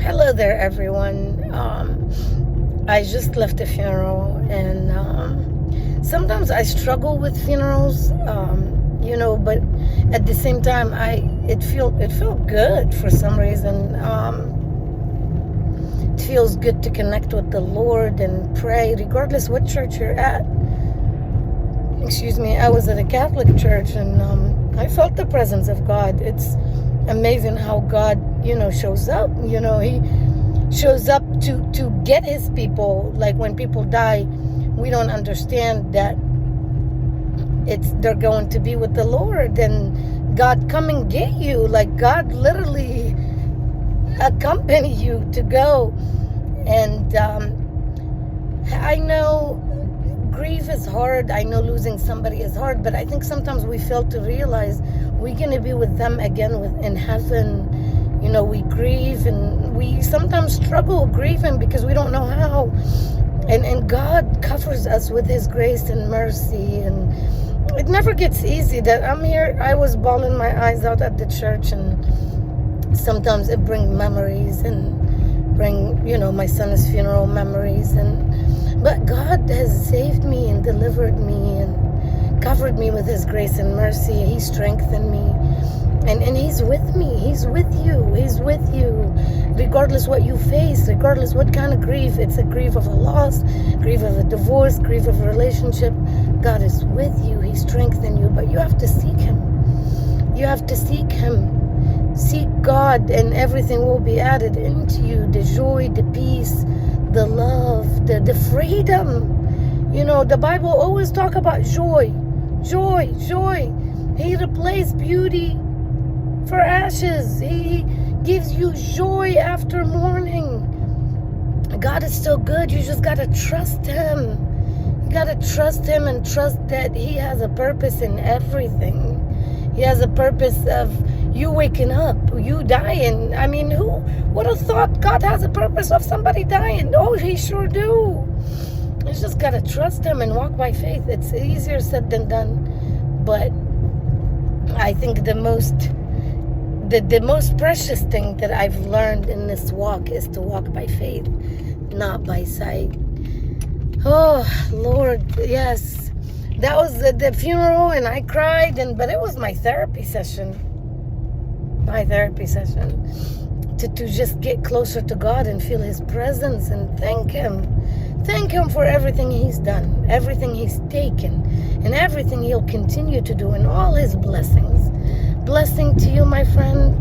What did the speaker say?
Hello there, everyone. I just left a funeral, and sometimes I struggle with funerals, but at the same time, it felt good for some reason. It feels good to connect with the Lord and pray, regardless what church you're at. Excuse me. I was at a Catholic church, and I felt the presence of God. It's amazing how God, shows up. He shows up to get his people. Like when people die, we don't understand that they're going to be with the Lord, and God come and get you. Like God literally accompany you to go. And I know grief is hard. I know losing somebody is hard, but I think sometimes we fail to realize we're going to be with them again in heaven. We grieve, and we sometimes struggle grieving because we don't know how. And God covers us with his grace and mercy, and it never gets easy. That I'm here, I was bawling my eyes out at the church, and sometimes it brings memories and bring, my son's funeral memories. But God has saved me and delivered me and covered me with his grace and mercy. He strengthened me. And he's with me. He's with you. He's with you. Regardless what you face, regardless what kind of grief. It's a grief of a loss, grief of a divorce, grief of a relationship. God is with you. He strengthened you. But you have to seek him. You have to seek him. Seek God, and everything will be added into you. The joy, the peace, the love, the freedom. The Bible always talk about joy. Joy, joy. He replaced beauty for ashes. He gives you joy after mourning. God is so good. You just got to trust him. You got to trust him and trust that he has a purpose in everything. He has a purpose of you waking up, you dying. I mean, who would have thought God has a purpose of somebody dying? Oh, he sure do. You just got to trust him and walk by faith. It's easier said than done. But I think the most precious thing that I've learned in this walk is to walk by faith, not by sight. Oh, Lord, yes. That was the funeral, and I cried, but it was my therapy session. To just get closer to God and feel his presence and thank him for everything he's done, everything he's taken, and everything he'll continue to do, and all his blessings. Blessing to you, my friend.